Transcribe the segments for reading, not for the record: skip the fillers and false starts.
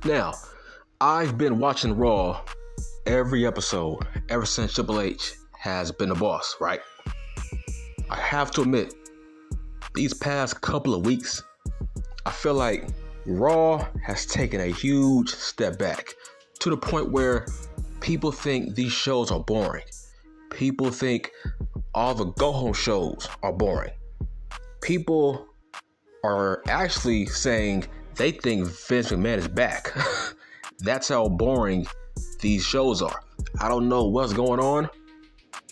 Now, I've been watching Raw every episode ever since Triple H has been the boss, right? I have to admit, these past couple of weeks, I feel like Raw has taken a huge step back to the point where people think these shows are boring. People think all the go-home shows are boring. People are actually saying they think Vince McMahon is back. That's how boring these shows are. I don't know what's going on,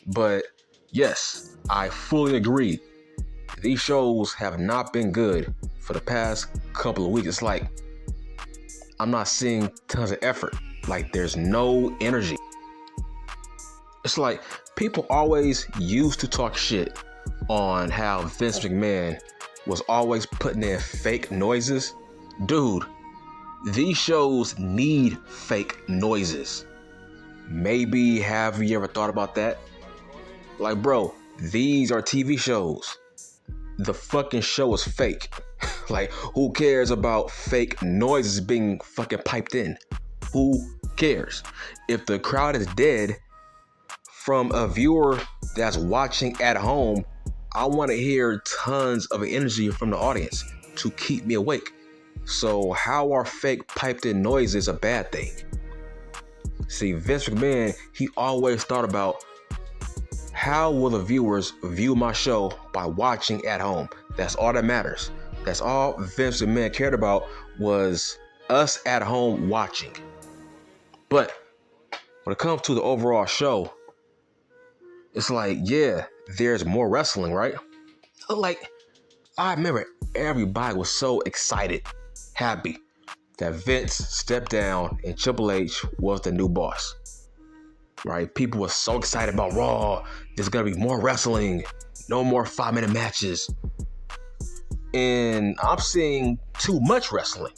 but yes, I fully agree. These shows have not been good for the past couple of weeks. It's like I'm not seeing tons of effort. Like there's no energy. It's like people always used to talk shit on how Vince McMahon was always putting in fake noises. Dude, these shows need fake noises. Maybe have you ever thought about that? Like, bro, these are TV shows. The fucking show is fake. Like, who cares about fake noises being fucking piped in? Who cares? If the crowd is dead from a viewer that's watching at home, I want to hear tons of energy from the audience to keep me awake. So how are fake piped in noises a bad thing? See, Vince McMahon, he always thought about how will the viewers view my show by watching at home. That's all that matters. That's all Vince McMahon cared about was us at home watching. But when it comes to the overall show, it's like, yeah, there's more wrestling, right? Like, I remember everybody was so excited, happy that Vince stepped down and Triple H was the new boss, right? People were so excited about Raw. There's gonna be more wrestling, no more 5-minute matches. And I'm seeing too much wrestling.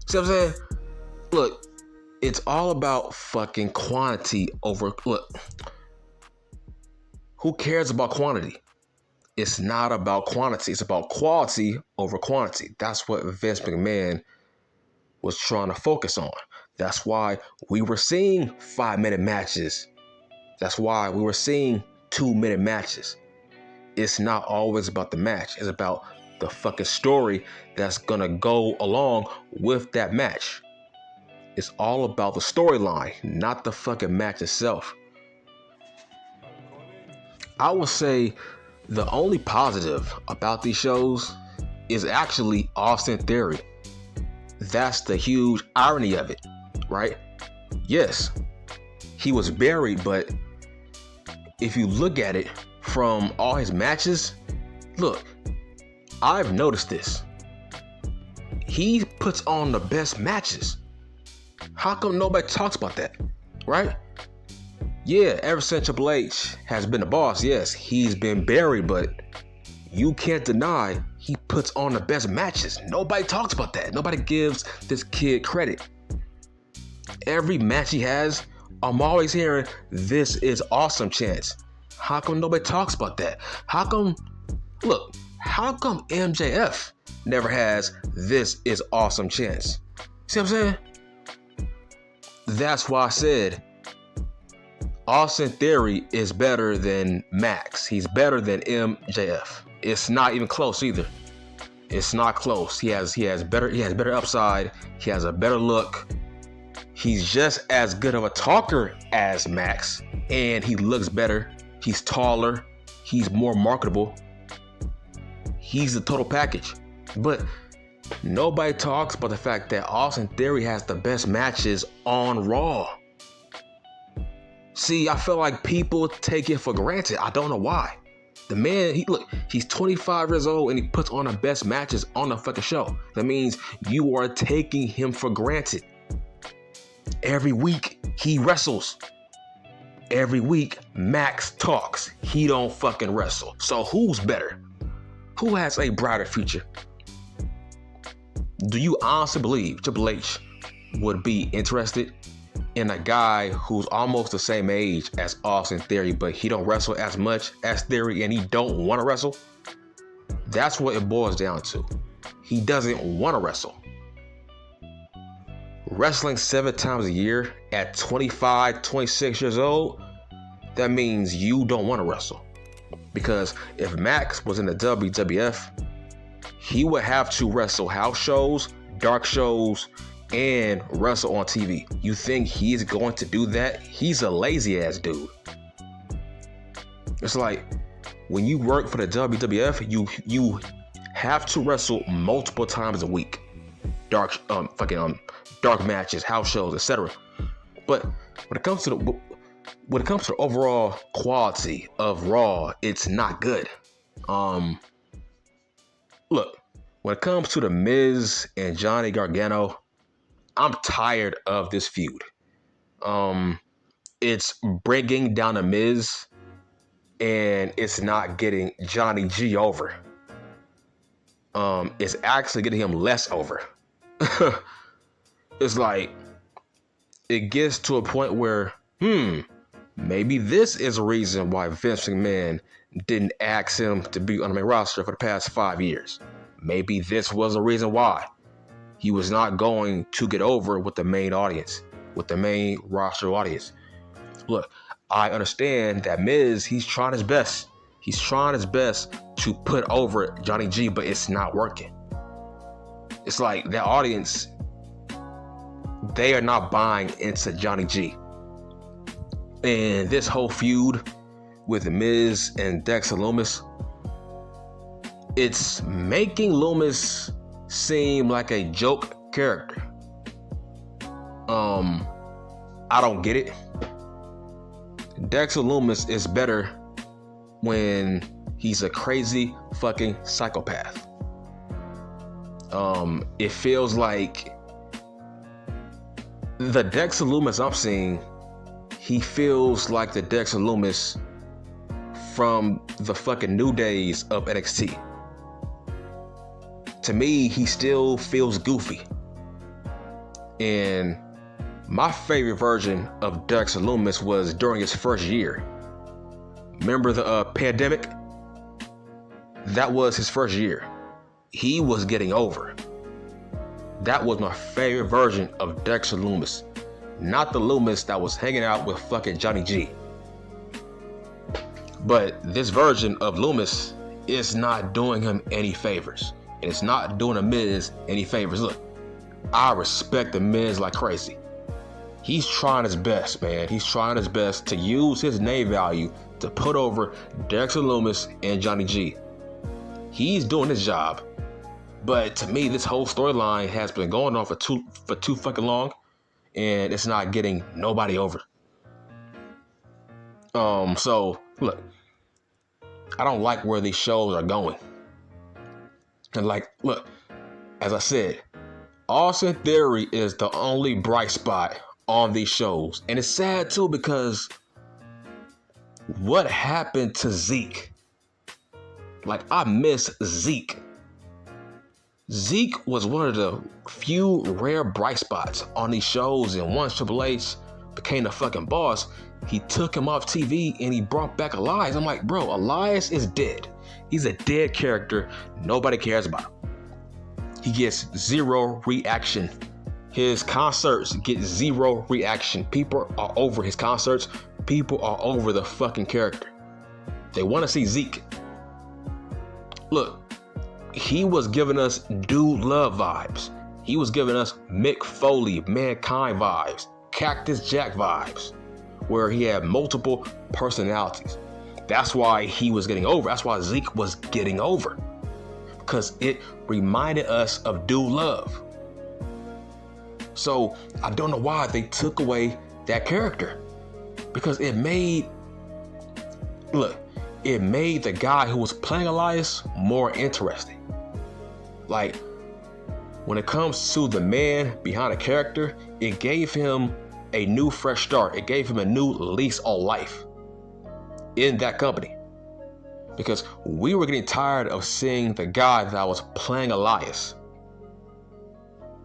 See what I'm saying? Look, it's all about fucking quantity over, look, who cares about quantity? It's not about quantity. It's about quality over quantity. That's what Vince McMahon was trying to focus on. That's why we were seeing 5-minute matches. That's why we were seeing 2-minute matches. It's not always about the match. It's about the fucking story that's gonna go along with that match. It's all about the storyline, not the fucking match itself. I would say the only positive about these shows is actually Austin Theory. That's the huge irony of it, right? Yes, he was buried, but if you look at it from all his matches, look, I've noticed this. He puts on the best matches. How come nobody talks about that, right? Yeah, ever since Triple H has been the boss, yes, he's been buried, but you can't deny he puts on the best matches. Nobody talks about that. Nobody gives this kid credit. Every match he has, I'm always hearing, this is awesome chants. How come nobody talks about that? How come MJF never has this is awesome chants? See what I'm saying? That's why I said Austin Theory is better than Max. He's better than MJF. It's not even close either. It's not close. He has better upside. He has a better look. He's just as good of a talker as Max, and he looks better. He's taller. He's more marketable. He's the total package. But nobody talks about the fact that Austin Theory has the best matches on Raw. See, I feel like people take it for granted. I don't know why. The man, he's 25 years old and he puts on the best matches on the fucking show. That means you are taking him for granted. Every week he wrestles. Every week Max talks. He don't fucking wrestle. So who's better? Who has a brighter future? Do you honestly believe Triple H would be interested in a guy who's almost the same age as Austin Theory, but he don't wrestle as much as Theory and he don't want to wrestle? That's what it boils down to. He doesn't want to wrestle. wrestling 7 times a year at 25, 26 years old, that means you don't want to wrestle. Because if Max was in the WWF, he would have to wrestle house shows, dark shows, and wrestle on TV. You think he's going to do that? He's a lazy ass dude. It's like when you work for the WWF, you have to wrestle multiple times a week. Dark matches, house shows, etc. But when it comes to the overall quality of Raw, it's not good. Look, when it comes to the Miz and Johnny Gargano, I'm tired of this feud. It's bringing down the Miz, and it's not getting Johnny G over. It's actually getting him less over. It's like it gets to a point where, maybe this is a reason why Vince McMahon didn't ask him to be on the main roster for the past 5 years. Maybe this was a reason why he was not going to get over with the main audience, with the main roster audience. Look, I understand that Miz, he's trying his best. He's trying his best to put over Johnny G, but it's not working. It's like that audience, they are not buying into Johnny G. And this whole feud with The Miz and Dexter Lumis, it's making Lumis seem like a joke character. I don't get it. Dexter Lumis is better when he's a crazy fucking psychopath. It feels like the Dexter Lumis I'm seeing, he feels like the Dexter Lumis from the fucking new days of NXT. To me, he still feels goofy. And my favorite version of Dexter Lumis was during his first year. Remember the pandemic? That was his first year. He was getting over. That was my favorite version of Dexter Lumis. Not the Lumis that was hanging out with fucking Johnny G. But this version of Lumis is not doing him any favors. And it's not doing The Miz any favors. Look, I respect The Miz like crazy. He's trying his best, man. He's trying his best to use his name value to put over Dexter Lumis and Johnny G. He's doing his job. But to me, this whole storyline has been going on for too fucking long, and it's not getting nobody over. So look, I don't like where these shows are going. And like, look, as I said, Austin Theory is the only bright spot on these shows. And it's sad too, because what happened to Zeke? Like, I miss Zeke. Zeke was one of the few rare bright spots on these shows, and once Triple H became the fucking boss, he took him off TV and he brought back Elias. I'm like, bro, Elias is dead. He's a dead character. Nobody cares about him. He gets zero reaction. His concerts get zero reaction. People are over his concerts. People are over the fucking character. They want to see Zeke. Look, he was giving us Dude Love vibes. He was giving us Mick Foley, Mankind vibes, Cactus Jack vibes, where he had multiple personalities. That's why he was getting over. That's why Zeke was getting over. Because it reminded us of Dude Love. So I don't know why they took away that character. Because it made the guy who was playing Elias more interesting. Like, when it comes to the man behind a character, it gave him a new fresh start. It gave him a new lease on life in that company. Because we were getting tired of seeing the guy that was playing Elias.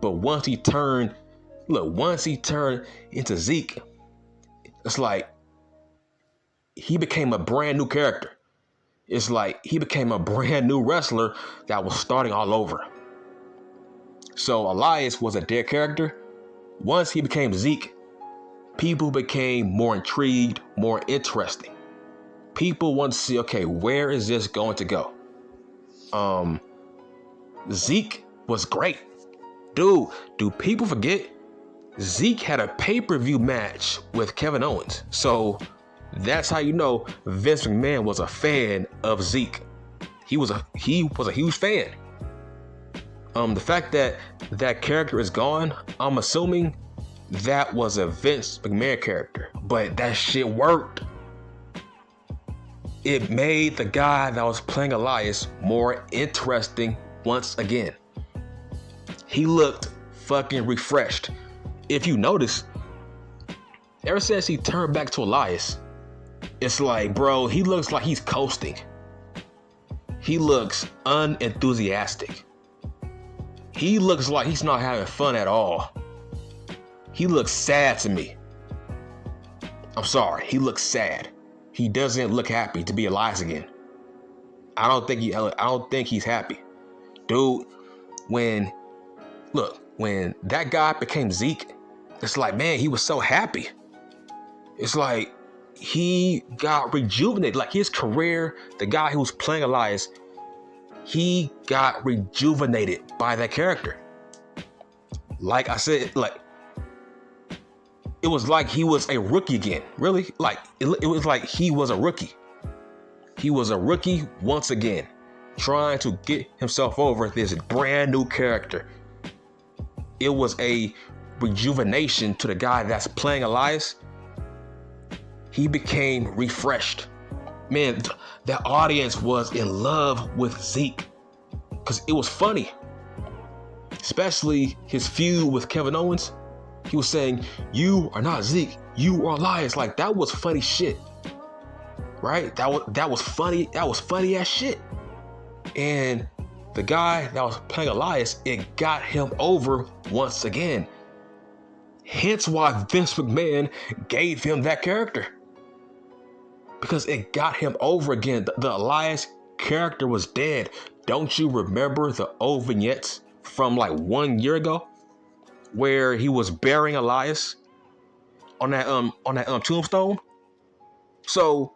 But once he turned into Zeke, it's like he became a brand new character. It's like he became a brand new wrestler that was starting all over. So Elias was a dead character, Once he became Zeke, people became more intrigued, more interesting. People want to see, okay, where is this going to go? Zeke was great. Dude, do people forget? Zeke had a pay-per-view match with Kevin Owens. So that's how you know Vince McMahon was a fan of Zeke. He was a huge fan. The fact that that character is gone, I'm assuming that was a Vince McMahon character, but that shit worked. It made the guy that was playing Elias more interesting once again. He looked fucking refreshed. If you notice, ever since he turned back to Elias, it's like, bro, he looks like he's coasting. He looks unenthusiastic. He looks like he's not having fun at all. He looks sad to me. I'm sorry, he looks sad. He doesn't look happy to be Elias again. I don't think he's happy. Dude, when that guy became Zeke, it's like, man, he was so happy. It's like he got rejuvenated. Like his career, the guy who was playing Elias, he got rejuvenated by that character. Like I said, like it was like he was a rookie again. Really? Like it was like he was a rookie. He was a rookie once again, trying to get himself over this brand new character. It was a rejuvenation to the guy that's playing Elias. He became refreshed. Man, the audience was in love with Zeke because it was funny. Especially his feud with Kevin Owens. He was saying, "You are not Zeke, you are Elias." Like that was funny shit. Right? That was funny. That was funny as shit. And the guy that was playing Elias, it got him over once again. Hence why Vince McMahon gave him that character. Because it got him over again. The Elias character was dead. Don't you remember the old vignettes from like 1 year ago? Where he was burying Elias on that tombstone? So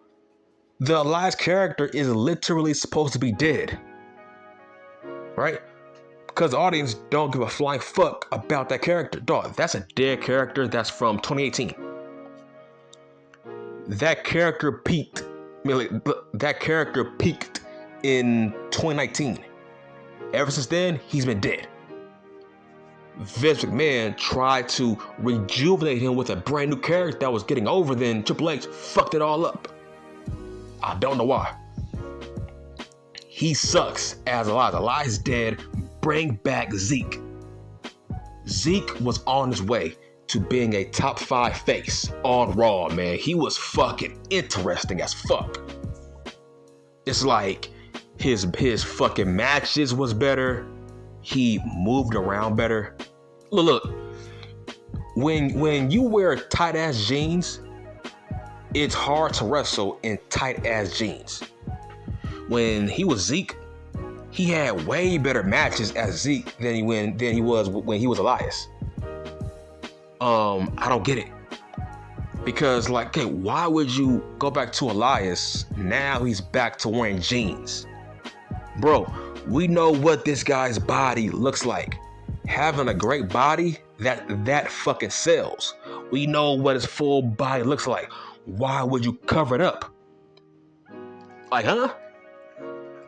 the Elias character is literally supposed to be dead. Right? Because the audience don't give a flying fuck about that character. Dog, that's a dead character. That's from 2018. That character peaked. That character peaked in 2019. Ever since then, he's been dead. Vince McMahon tried to rejuvenate him with a brand new character that was getting over. Then Triple H fucked it all up. I don't know why. He sucks as Elias. Elias is dead. Bring back Zeke. Zeke was on his way to being a top 5 face on Raw, man. He was fucking interesting as fuck. It's like his fucking matches was better. He moved around better. Look. When you wear tight ass jeans, it's hard to wrestle in tight ass jeans. When he was Zeke, he had way better matches as Zeke than he was when he was Elias. I don't get it. Because like, okay, why would you go back to Elias? Now he's back to wearing jeans. Bro, we know what this guy's body looks like. Having a great body, that fucking sells. We know what his full body looks like. Why would you cover it up? Like, huh?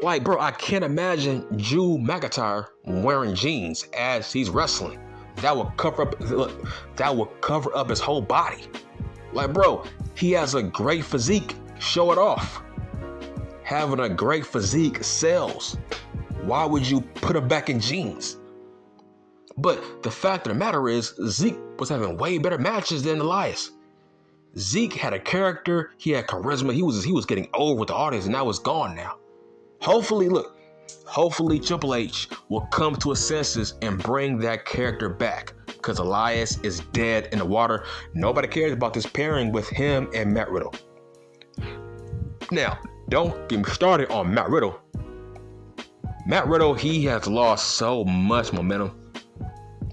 Like, bro, I can't imagine Drew McIntyre wearing jeans as he's wrestling. That would cover up his whole body. Like, bro, he has a great physique. Show it off. Having a great physique sells. Why would you put him back in jeans? But the fact of the matter is, Zeke was having way better matches than Elias. Zeke had a character. He had charisma. He was getting over with the audience, and now it's gone now. Hopefully Triple H will come to his senses and bring that character back, because Elias is dead in the water. Nobody cares about this pairing with him and Matt Riddle. Now, don't get me started on Matt Riddle. Matt Riddle, he has lost so much momentum.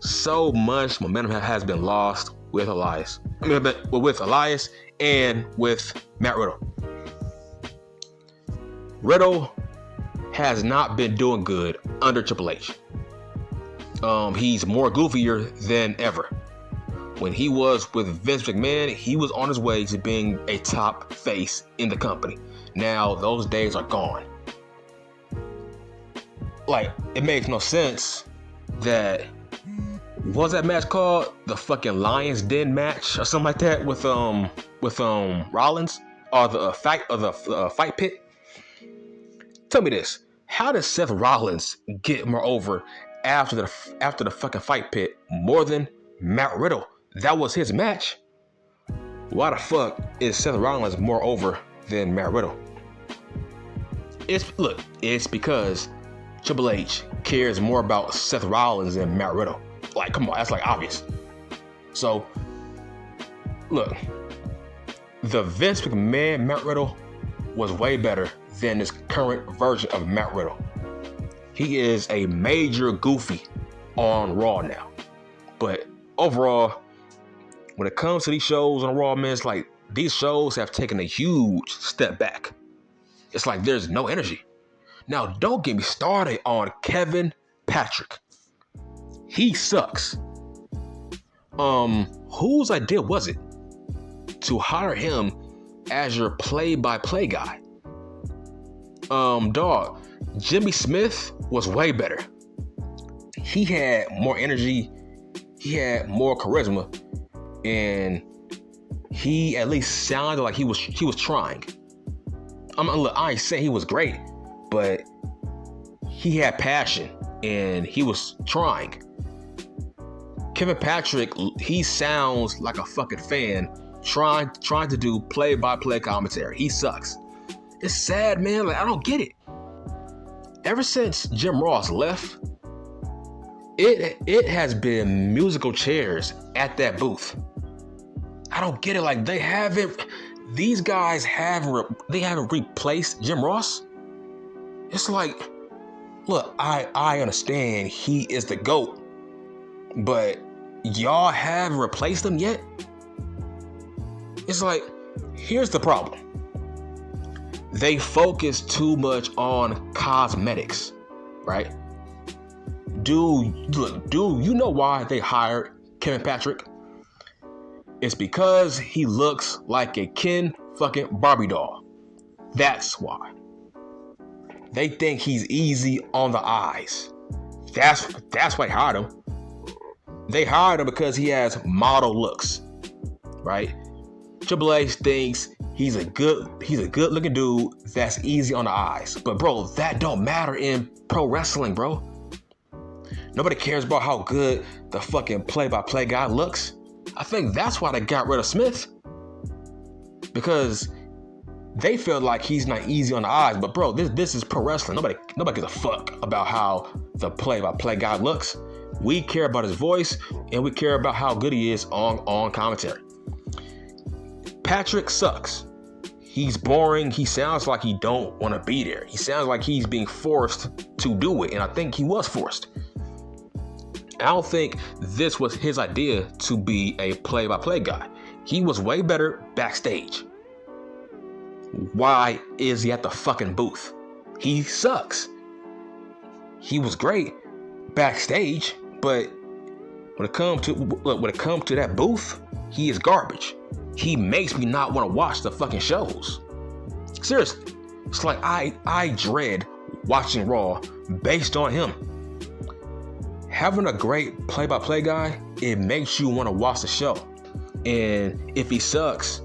So much momentum has been lost with Elias. With Elias and with Matt Riddle. Riddle has not been doing good under Triple H. He's more goofier than ever. When he was with Vince McMahon, he was on his way to being a top face in the company. Now, those days are gone. Like, it makes no sense that, what was that match called? The fucking Lion's Den match or something like that with Rollins, or the fight pit. Tell me this: how does Seth Rollins get more over after the fucking fight pit more than Matt Riddle? That was his match. Why the fuck is Seth Rollins more over than Matt Riddle? It's because Triple H cares more about Seth Rollins than Matt Riddle. Like, come on, that's like obvious. So, look, the Vince McMahon Matt Riddle was way better than this current version of Matt Riddle. He is a major goofy on Raw now. But overall, when it comes to these shows on Raw, man, it's like these shows have taken a huge step back. It's like there's no energy. Now, don't get me started on Kevin Patrick. He sucks. Whose idea was it to hire him as your play-by-play guy? Dog, Jimmy Smith was way better. He had more energy. He had more charisma. And he at least sounded like he was trying. Look, I ain't saying he was great, but he had passion and he was trying. Kevin Patrick, he sounds like a fucking fan trying to do play-by-play commentary. He sucks. It's sad, man. Like, I don't get it. Ever since Jim Ross left, it has been musical chairs at that booth. I don't get it. Like, these guys haven't replaced Jim Ross. It's like, look, I understand he is the GOAT, but y'all haven't replaced him yet? It's like, here's the problem. They focus too much on cosmetics, right? Do you know why they hired Kevin Patrick? It's because he looks like a Ken fucking Barbie doll. That's why. They think he's easy on the eyes. That's why they hired him. They hired him because he has model looks, right? Triple H thinks he's a good looking dude that's easy on the eyes. But bro, that don't matter in pro wrestling, bro. Nobody cares about how good the fucking play-by-play guy looks. I think that's why they got rid of Smith. Because they feel like he's not easy on the eyes. But bro, this is pro wrestling. Nobody gives a fuck about how the play-by-play guy looks. We care about his voice and we care about how good he is on commentary. Patrick sucks. He's boring. He sounds like he don't want to be there. He sounds like he's being forced to do it. And I think he was forced. I don't think this was his idea to be a play-by-play guy. He was way better backstage. Why is he at the fucking booth? He sucks. He was great backstage, but when it comes to that booth, he is garbage. He makes me not want to watch the fucking shows. Seriously, it's like I dread watching Raw based on him. Having a great play-by-play guy, it makes you want to watch the show. And if he sucks,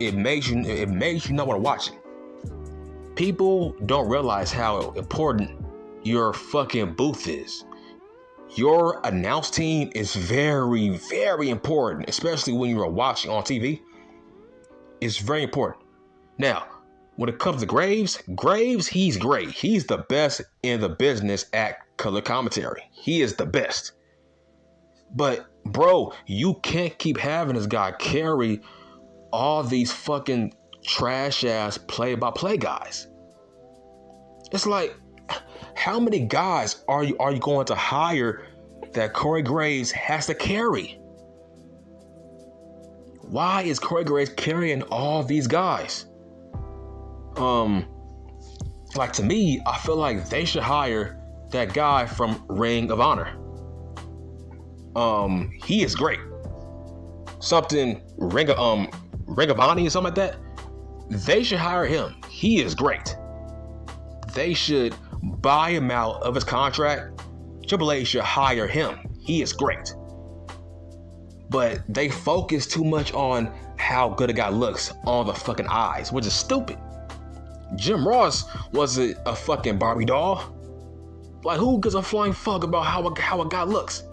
it makes you not want to watch it. People don't realize how important your fucking booth is. Your announce team is very, very important, especially when you're watching on TV. It's very important. Now, when it comes to Graves, he's great. He's the best in the business at color commentary. He is the best. But, bro, you can't keep having this guy carry all these fucking trash-ass play-by-play guys. It's like, how many guys are you going to hire that Corey Graves has to carry. Why is Corey Graves carrying all these guys? Like, to me, I feel like they should hire that guy from Ring of Honor. He is great. Something Ring of Honor or something like that. They should hire him. He is great. They should buy him out of his contract. Triple H should hire him. He is great. But they focus too much on how good a guy looks on the fucking eyes, which is stupid. Jim Ross wasn't a fucking Barbie doll. Like, who gives a flying fuck about how a guy looks?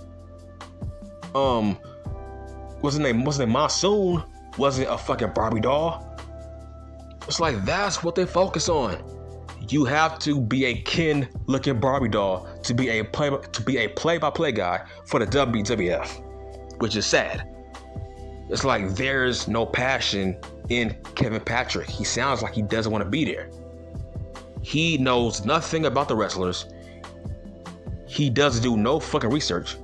What's his name? Monsoon wasn't a fucking Barbie doll. It's like, that's what they focus on. You have to be a Ken-looking Barbie doll to be a play-by-play guy for the WWF, which is sad. It's like there's no passion in Kevin Patrick. He sounds like he doesn't want to be there. He knows nothing about the wrestlers. He doesn't do no fucking research.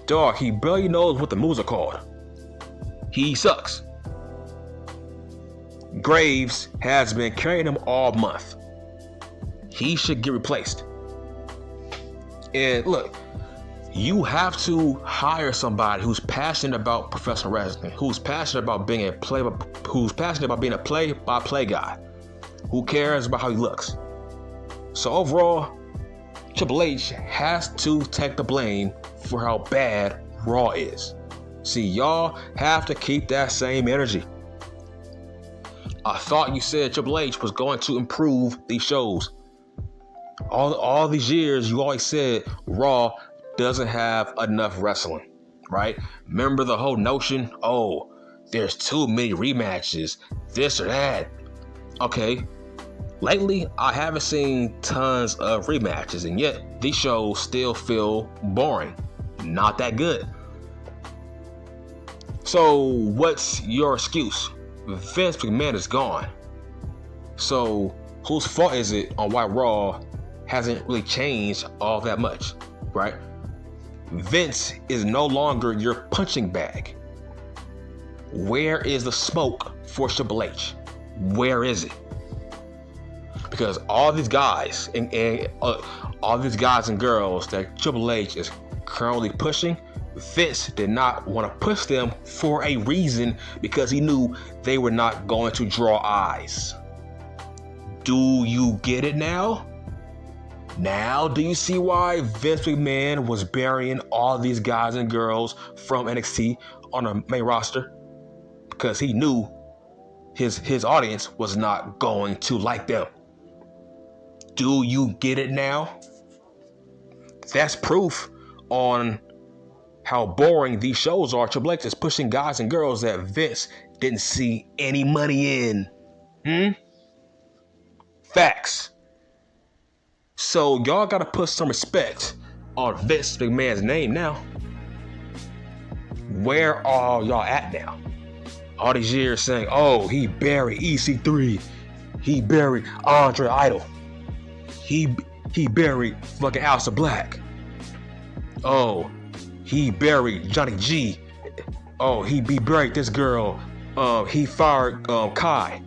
Dog, he barely knows what the moves are called. He sucks. Graves has been carrying him all month. He should get replaced. And look, you have to hire somebody who's passionate about professional wrestling, who's passionate about being a play-by-play guy, who cares about how he looks. So overall, Triple H has to take the blame for how bad Raw is. See, y'all have to keep that same energy. I thought you said Triple H was going to improve these shows. All these years, you always said Raw doesn't have enough wrestling, right? Remember the whole notion, oh, there's too many rematches, this or that. Okay, lately, I haven't seen tons of rematches, and yet these shows still feel boring. Not that good. So what's your excuse? Vince McMahon is gone. So whose fault is it on why Raw hasn't really changed all that much, right? Vince is no longer your punching bag. Where is the smoke for Triple H? Where is it? Because all these guys and girls that Triple H is currently pushing, Vince did not want to push them for a reason, because he knew they were not going to draw eyes. Do you get it now? Now do you see why Vince McMahon was burying all these guys and girls from NXT on the main roster? Because he knew his audience was not going to like them. Do you get it now? That's proof on how boring these shows are. Triple H is pushing guys and girls that Vince didn't see any money in. Facts. So y'all gotta put some respect on Vince McMahon's name now. Where are y'all at now? All these years saying, oh, he buried EC3. He buried Andre Idol. He buried fucking Aleister Black. Oh, he buried Johnny G. Oh, he buried this girl. He fired Kai.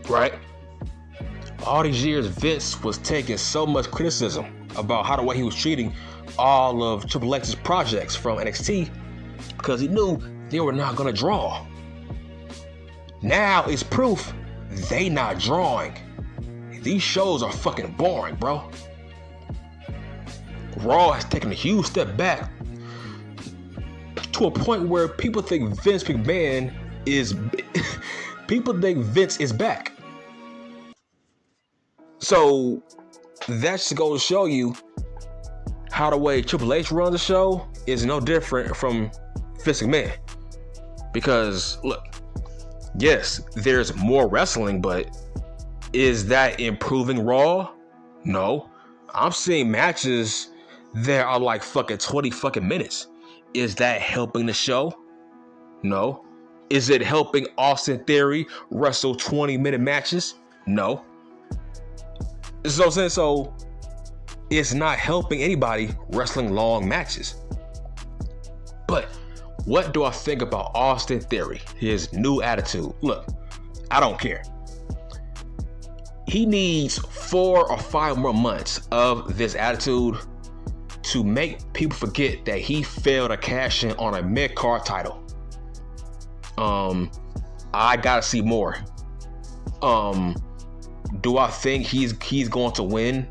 Right? All these years, Vince was taking so much criticism about how the way he was treating all of Triple H's projects from NXT, because he knew they were not gonna draw. Now it's proof they not drawing. These shows are fucking boring, bro. Raw has taken a huge step back to a point where people think Vince McMahon is people think Vince is back. So that should go to show you how the way Triple H runs the show is no different from Vince McMahon. Because look, yes, there's more wrestling, but is that improving Raw? No. I'm seeing matches that are like fucking 20 fucking minutes. Is that helping the show? No. Is it helping Austin Theory wrestle 20-minute matches? No. So It's not helping anybody wrestling long matches. But what do I think about Austin Theory? His new attitude. Look, I don't care. He needs 4 or 5 more months of this attitude to make people forget that he failed to cash in on a mid-card title. I gotta see more. Do I think he's going to win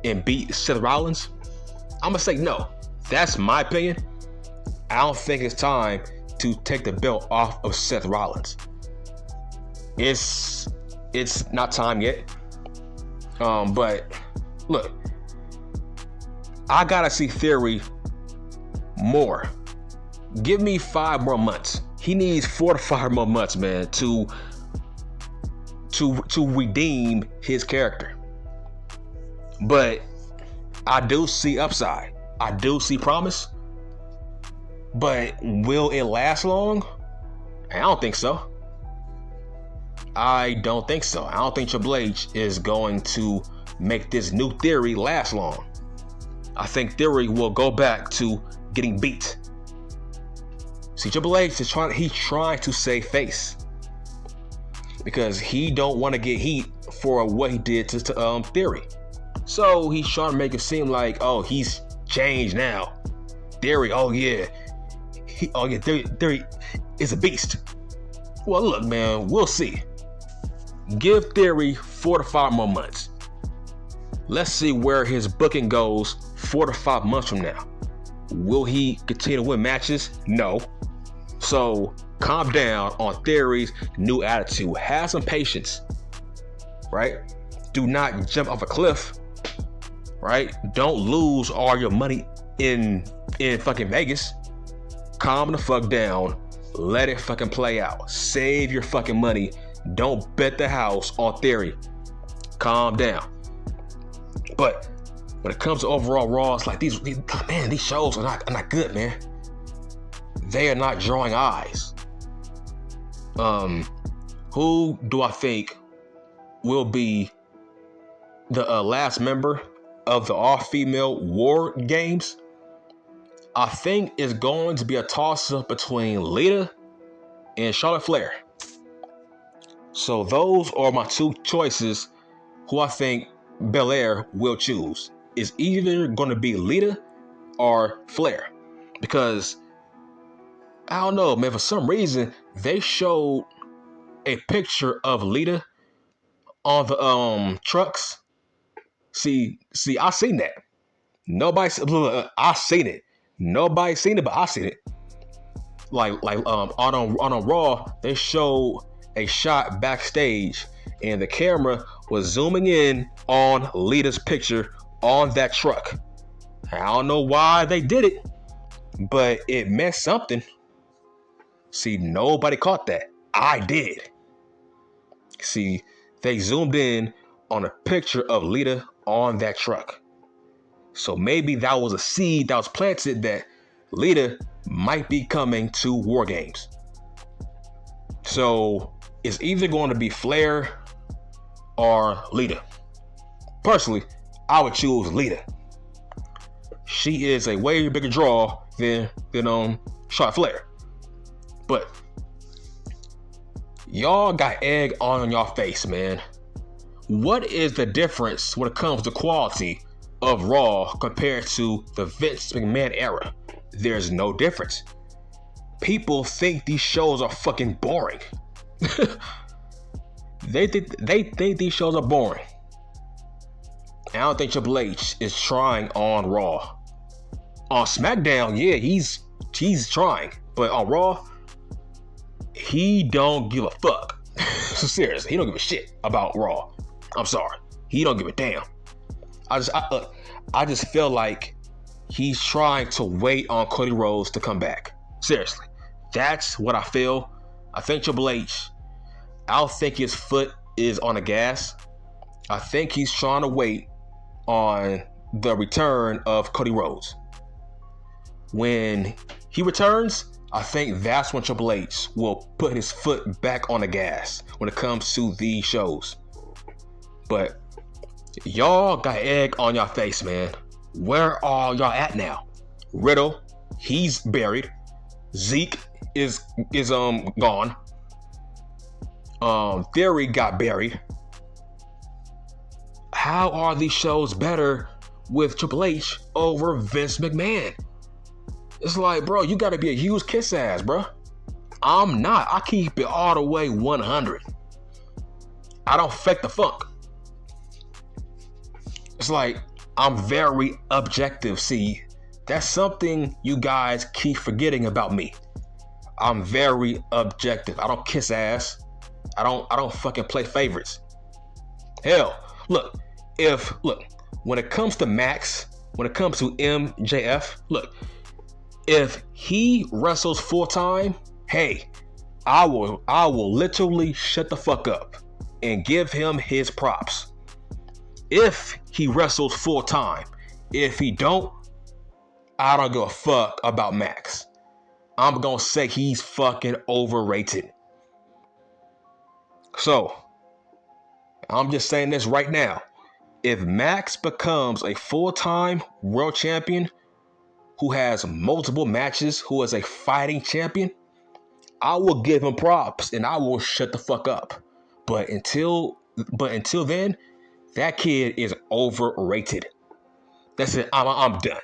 and beat Seth Rollins? I'm gonna say no. That's my opinion. I don't think it's time to take the belt off of Seth Rollins. It's not time yet. But look, I gotta see Theory more. Give me 5 more months. He needs 4 to 5 more months, man, to redeem his character. But I do see upside. I do see promise. But will it last long? I don't think so. I don't think so. I don't think Triple H is going to make this new Theory last long. I think Theory will go back to getting beat. See, Triple H is trying to save face because he don't want to get heat for what he did to Theory. So he's trying to make it seem like, oh, he's changed now. Theory, Theory is a beast. Well, look, man, we'll see. Give Theory 4 to 5 more months. Let's see where his booking goes 4 to 5 months from now. Will he continue to win matches? No. So calm down on Theory's new attitude. Have some patience, right? Do not jump off a cliff, right? Don't lose all your money in fucking Vegas. Calm the fuck down. Let it fucking play out. Save your fucking money. Don't bet the house on Theory. Calm down. But when it comes to overall Raw, it's like these shows are not good, man. They are not drawing eyes. Who do I think will be the last member of the all-female War Games? I think it's going to be a toss-up between Lita and Charlotte Flair. So those are my 2 choices who I think Belair will choose. It's either going to be Lita or Flair. Because, I don't know, man, for some reason, they showed a picture of Lita on the trucks. See, I seen that. I seen it. Nobody seen it, but I seen it. On a Raw, they showed a shot backstage, and the camera was zooming in on Lita's picture on that truck. I don't know why they did it, but it meant something. See, nobody caught that. I did. See, they zoomed in on a picture of Lita on that truck. So maybe that was a seed that was planted that Lita might be coming to War Games. So it's either going to be Flair or Lita. Personally, I would choose Lita. She is a way bigger draw than Charlotte Flair. But y'all got egg on y'all face, man. What is the difference when it comes to quality of Raw compared to the Vince McMahon era? There's no difference. People think these shows are fucking boring. They think these shows are boring. I don't think Triple H is trying on Raw. On SmackDown, yeah, he's trying, but on Raw, he don't give a fuck. Seriously, he don't give a shit about Raw. I'm sorry, he don't give a damn. I just feel like he's trying to wait on Cody Rhodes to come back. Seriously, that's what I feel. I think Triple H, I don't think his foot is on the gas. I think he's trying to wait on the return of Cody Rhodes. When he returns, I think that's when Triple H will put his foot back on the gas when it comes to these shows. But Y'all got egg on your face, man. Where are y'all at now? Riddle, he's buried. Zeke is gone. Theory got buried. How are these shows better with Triple H over Vince McMahon? It's like, bro, you gotta be a huge kiss ass, bro. I'm not. I keep it all the way 100. I don't fake the funk. It's like, I'm very objective. See, that's something you guys keep forgetting about me. I'm very objective. I don't kiss ass. I don't fucking play favorites. Hell, look, when it comes to Max, when it comes to MJF, look, if he wrestles full time, hey, I will literally shut the fuck up and give him his props. If he wrestles full time, if he don't, I don't give a fuck about Max. I'm gonna say he's fucking overrated. So, I'm just saying this right now. If Max becomes a full-time world champion who has multiple matches, who is a fighting champion, I will give him props and I will shut the fuck up. But until then, that kid is overrated. That's it. I'm done.